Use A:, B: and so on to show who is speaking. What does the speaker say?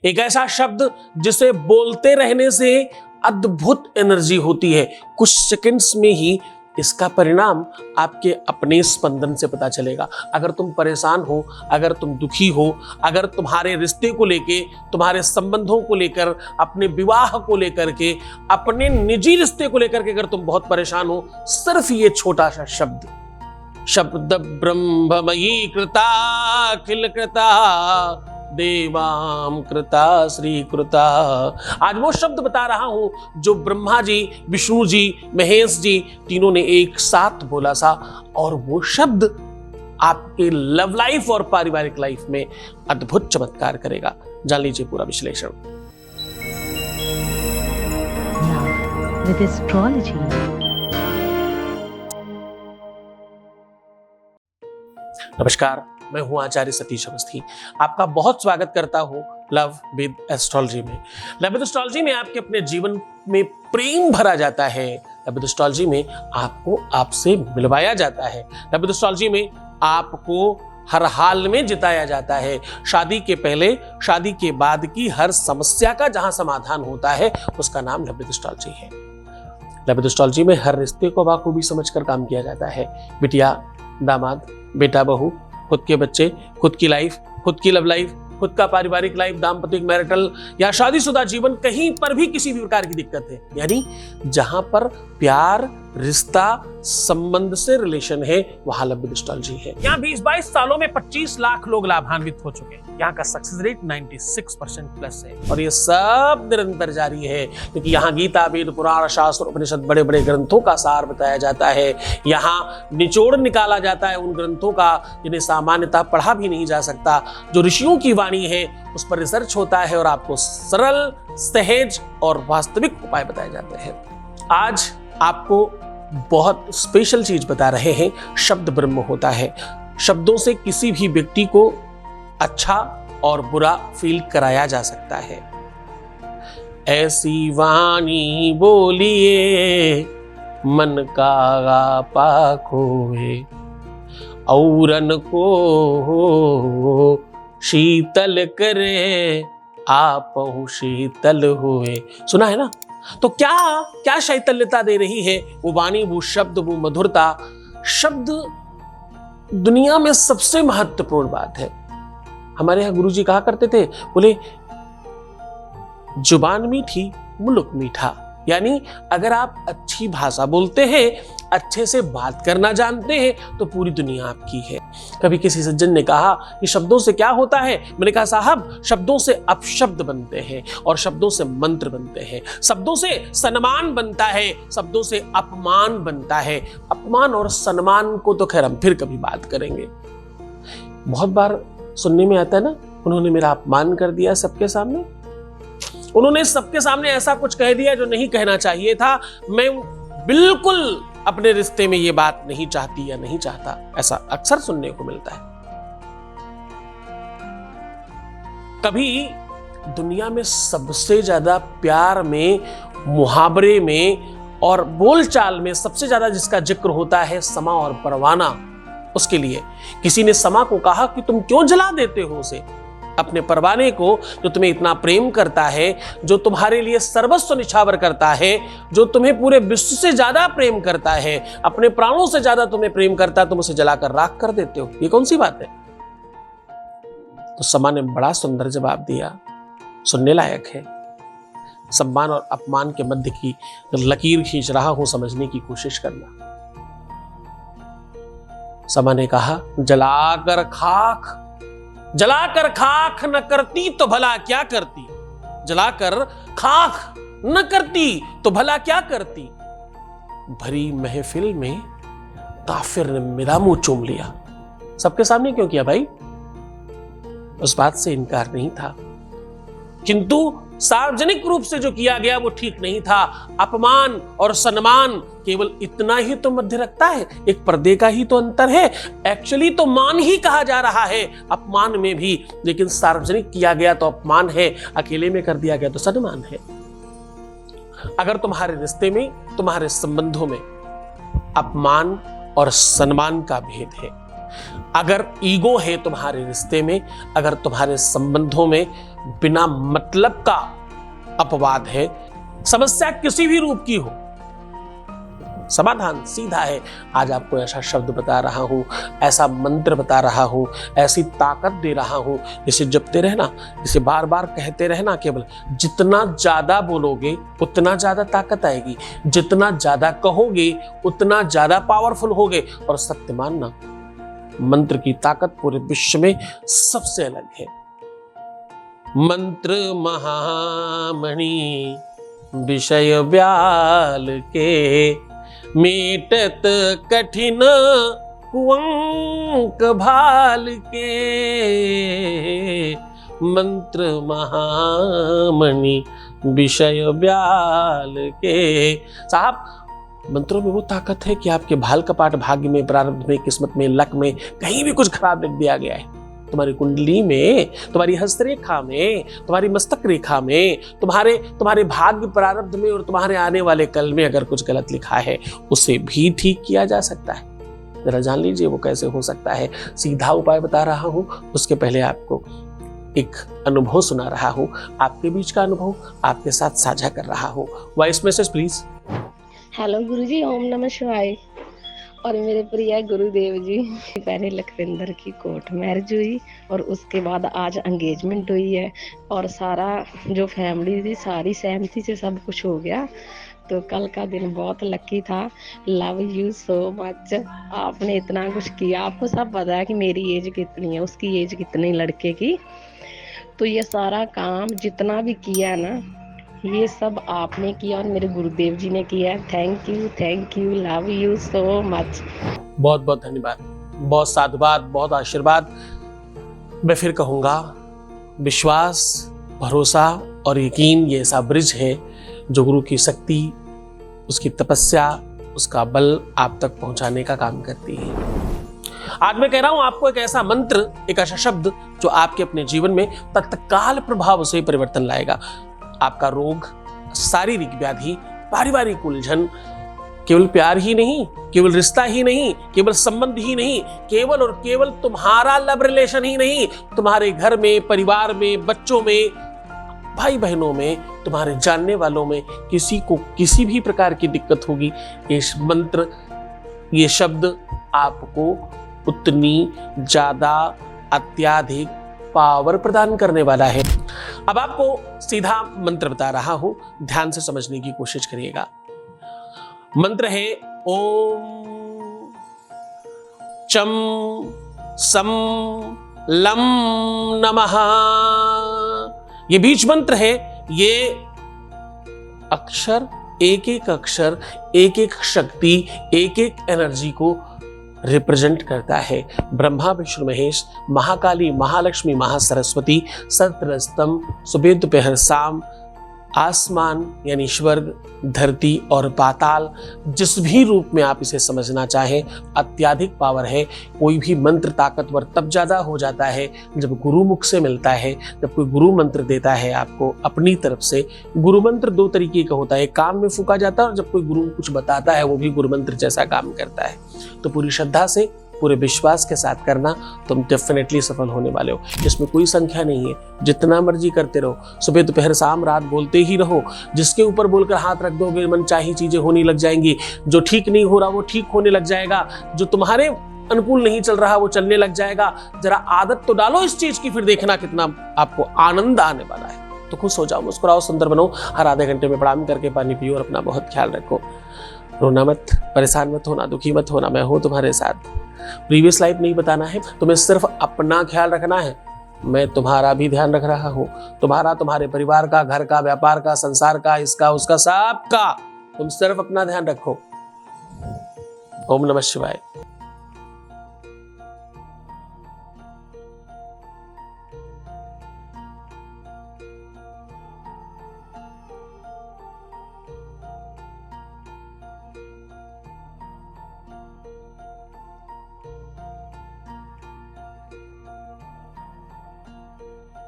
A: एक ऐसा शब्द जिसे बोलते रहने से अद्भुत एनर्जी होती है। कुछ सेकंड्स में ही इसका परिणाम आपके अपने स्पंदन से पता चलेगा। अगर तुम परेशान हो, अगर तुम दुखी हो, अगर तुम्हारे रिश्ते को लेके, तुम्हारे संबंधों को लेकर, अपने विवाह को लेकर के, अपने निजी रिश्ते को लेकर के अगर तुम बहुत परेशान हो, सिर्फ ये छोटा सा शब्द ब्रह्ममयी कृता अखिल कृता देवाम कृता श्री कृता, आज वो शब्द बता रहा हूं जो ब्रह्मा जी, विष्णु जी, महेश जी तीनों ने एक साथ बोला था, और वो शब्द आपके लव लाइफ और पारिवारिक लाइफ में अद्भुत चमत्कार करेगा। जान लीजिए पूरा विश्लेषण।
B: With astrology.
A: नमस्कार, मैं हूं आचार्य सतीश अवस्थी। आपका बहुत स्वागत करता हूं लव विद एस्ट्रोलॉजी में। लव विद एस्ट्रोलॉजी में आपके अपने जीवन में प्रेम भरा जाता है। लव विद एस्ट्रोलॉजी में आपको आपसे मिलवाया जाता है। लव विद एस्ट्रोलॉजी में आपको हर हाल में जिताया जाता है। शादी के पहले, शादी के बाद की हर समस्या का जहां समाधान होता है उसका नाम लव विद एस्ट्रोलॉजी है। लव विद एस्ट्रोलॉजी में हर रिश्ते को बखूबी समझकर काम किया जाता है। बिटिया, दामाद, बेटा, बहू, खुद के बच्चे, खुद की लाइफ, खुद की लव लाइफ, खुद का पारिवारिक लाइफ, दाम्पतिक, मैरिटल या शादीशुदा जीवन, कहीं पर भी किसी भी प्रकार की दिक्कत है, यानी जहां पर प्यार, रिश्ता, संबंध से रिलेशन है, वहां लव विद एस्ट्रोलॉजी है। यहाँ 20-22 सालों में 25 लाख लोग लाभान्वित हो चुके हैं। यहाँ का सक्सेस रेट 96% प्लस है, और ये सब निरंतर जारी है, क्योंकि यहाँ गीता, वेद, पुराण, शास्त्र, उपनिषद, बड़े बड़े ग्रंथों का सार बताया जाता है। यहाँ निचोड़ निकाला जाता है उन ग्रंथों का जिन्हें सामान्यतः पढ़ा भी नहीं जा सकता। जो ऋषियों की वाणी है उस पर रिसर्च होता है और आपको सरल, सहज और वास्तविक उपाय बताए जाते हैं। आज आपको बहुत स्पेशल चीज बता रहे हैं। शब्द ब्रह्म होता है। शब्दों से किसी भी व्यक्ति को अच्छा और बुरा फील कराया जा सकता है। ऐसी वाणी बोलिए मन का आपा खोए, औरन को शीतल करे आपहु शीतल हुए। सुना है ना? तो क्या शैतल्यता दे रही है वो वाणी, वो शब्द, वो मधुरता। शब्द दुनिया में सबसे महत्वपूर्ण बात है। हमारे यहाँ गुरुजी कहा करते थे, बोले जुबान मीठी मुल्क मीठा, यानी अगर आप अच्छी भाषा बोलते हैं, अच्छे से बात करना जानते हैं, तो पूरी दुनिया आपकी है। कभी किसी सज्जन ने कहा कि शब्दों से क्या होता है? मैंने कहा साहब, शब्दों से अपशब्द बनते हैं और शब्दों से मंत्र बनते हैं। शब्दों से सम्मान बनता है, शब्दों से अपमान बनता है। अपमान और सम्मान को तो खैर हम फिर कभी बात करेंगे। बहुत बार सुनने में आता है ना, उन्होंने मेरा अपमान कर दिया सबके सामने, उन्होंने सबके सामने ऐसा कुछ कह दिया जो नहीं कहना चाहिए था। मैं बिल्कुल अपने रिश्ते में ये बात नहीं चाहती या नहीं चाहता। ऐसा अक्सर सुनने को मिलता है। कभी दुनिया में सबसे ज्यादा प्यार में, मुहावरे में और बोलचाल में सबसे ज्यादा जिसका जिक्र होता है, समा और परवाना। उसके लिए किसी ने समा को कहा कि तुम क्यों जला देते हो उसे, अपने परवाने को, जो तुम्हें इतना प्रेम करता है, जो तुम्हारे लिए सर्वस्व निछावर करता है, जो तुम्हें पूरे विश्व से ज्यादा प्रेम करता है, अपने प्राणों से ज्यादा तुम्हें प्रेम करता है, तुम उसे जलाकर राख कर देते हो। ये कौन सी बात है? तो समा ने बड़ा सुंदर जवाब दिया, सुनने लायक है। सम्मान और अपमान के मध्य की लकीर खींच रहा हूं, समझने की कोशिश करना। समा ने कहा, जलाकर खाक न करती तो भला क्या करती, जलाकर खाक न करती तो भला क्या करती। भरी महफिल में काफिर ने मेरा मुंह चूम लिया। सबके सामने क्यों किया भाई? उस बात से इनकार नहीं था, किंतु सार्वजनिक रूप से जो किया गया वो ठीक नहीं था। अपमान और सम्मान केवल इतना ही तो मध्य रखता है, एक पर्दे का ही तो अंतर है। एक्चुअली तो मान ही कहा जा रहा है अपमान में भी, लेकिन सार्वजनिक किया गया तो अपमान है, अकेले में कर दिया गया तो सम्मान है। अगर तुम्हारे रिश्ते में, तुम्हारे संबंधों में अपमान और सम्मान का भेद है, अगर ईगो है तुम्हारे रिश्ते में, अगर तुम्हारे संबंधों में बिना मतलब का अपवाद है। समस्या किसी भी रूप की हो, समाधान सीधा है। आज आपको ऐसा शब्द बता रहा हूं, ऐसा मंत्र बता रहा हूं, ऐसी ताकत दे रहा हूं, इसे जपते रहना, इसे बार बार कहते रहना। केवल जितना ज्यादा बोलोगे उतना ज्यादा ताकत आएगी, जितना ज्यादा कहोगे उतना ज्यादा पावरफुल होगे। और सत्य मानना, मंत्र की ताकत पूरे विश्व में सबसे अलग है। मंत्र महामणि विषय व्याल के, मीटत कठिन कुअंक भाल के। मंत्र महामणि विषय व्याल के। साहब, मंत्रों में वो ताकत है कि आपके भाल कपाट, भाग्य में, प्रारब्ध में, किस्मत में, लक में कहीं भी कुछ खराब लिख दिया गया है, तुम्हारी कुंडली में, तुम्हारी हस्तरेखा में, तुम्हारी मस्तक रेखा में, तुम्हारे भाग्य, प्रारब्ध में और तुम्हारे आने वाले कल में अगर कुछ गलत लिखा है, उसे भी ठीक किया जा सकता है। जरा जान लीजिए वो कैसे हो सकता है। सीधा उपाय बता रहा हूं, उसके पहले आपको एक अनुभव सुना रहा हूं, आपके बीच का अनुभव आपके साथ साझा कर रहा हूं। Voice message please.
C: हेलो गुरुजी, ओम नमः शिवाय। और मेरे प्रिय गुरुदेव जी, पहले लखविंदर की कोर्ट मैरिज हुई और उसके बाद आज एंगेजमेंट हुई है और सारा जो फैमिली थी सारी सहमति से सब कुछ हो गया। तो कल का दिन बहुत लकी था। Love you so much. आपने इतना कुछ किया, आपको सब पता है कि मेरी एज कितनी है, उसकी एज कितनी लड़के की। तो ये सारा काम जितना भी किया ना, ये सब आपने किया और मेरे गुरुदेव जी ने किया। Thank you, love you so much.
A: बहुत बहुत धन्यवाद, बहुत साधुवाद, बहुत आशीर्वाद। मैं फिर कहूंगा, विश्वास, भरोसा और यकीन ये ऐसा ब्रिज है जो गुरु की शक्ति, उसकी तपस्या, उसका बल आप तक पहुंचाने का काम करती है। आज मैं कह रहा हूं आपको एक ऐसा मंत्र, एक ऐसा शब्द जो आपके अपने जीवन में तत्काल प्रभाव से परिवर्तन लाएगा। आपका रोग, शारीरिक व्याधि, पारिवारिक उलझन, केवल प्यार ही नहीं, केवल रिश्ता ही नहीं, केवल संबंध ही नहीं, केवल और केवल तुम्हारा लव रिलेशन ही नहीं, तुम्हारे घर में, परिवार में, बच्चों में, भाई बहनों में, तुम्हारे जानने वालों में किसी को किसी भी प्रकार की दिक्कत होगी, ये मंत्र, ये शब्द आपको उतनी ज्यादा अत्याधिक पावर प्रदान करने वाला है। अब आपको सीधा मंत्र बता रहा हूं, ध्यान से समझने की कोशिश करिएगा। मंत्र है ओम चम सम लम नमः। ये बीज मंत्र है। ये अक्षर, एक एक अक्षर, एक एक शक्ति, एक एक एनर्जी को रिप्रेजेंट करता है। ब्रह्मा, विष्णु, महेश, महाकाली, महालक्ष्मी, महासरस्वती, सत्रस्तम, सुबह, दोपहर, शाम, आसमान यानी स्वर्ग, धरती और पाताल, जिस भी रूप में आप इसे समझना चाहें, अत्याधिक पावर है। कोई भी मंत्र ताकतवर तब ज्यादा हो जाता है जब गुरु मुख से मिलता है, जब कोई गुरु मंत्र देता है आपको अपनी तरफ से। गुरु मंत्र दो तरीके का होता है, काम में फूका जाता है और जब कोई गुरु कुछ बताता है वो भी गुरु मंत्र जैसा काम करता है। तो पूरी श्रद्धा से, पूरे विश्वास के साथ करना, तुम डेफिनेटली सफल होने वाले हो। इसमें कोई संख्या नहीं है, जितना मर्जी करते रहो, सुबह, दोपहर, शाम, रात बोलते ही रहो। जिसके ऊपर बोलकर हाथ रख दोगे मनचाही चीजें होने लग जाएंगी। जो ठीक नहीं हो रहा वो ठीक होने लग जाएगा, जो तुम्हारे अनुकूल नहीं चल रहा वो चलने लग जाएगा। जरा आदत तो डालो इस चीज की, फिर देखना कितना आपको आनंद आने वाला है। तो खुश हो जाओ, मुस्कुराओ, सुंदर बनो। हर आधे घंटे में प्रणाम करके पानी पियो और अपना बहुत ख्याल रखो। रोना मत, परेशान मत होना, दुखी मत होना, मैं हूं तुम्हारे साथ। प्रीवियस लाइफ नहीं बताना है, तुम्हें सिर्फ अपना ख्याल रखना है। मैं तुम्हारा भी ध्यान रख रहा हूं, तुम्हारा, तुम्हारे परिवार का, घर का, व्यापार का, संसार का, इसका, उसका, सबका। तुम सिर्फ अपना ध्यान रखो। ओम नमः शिवाय।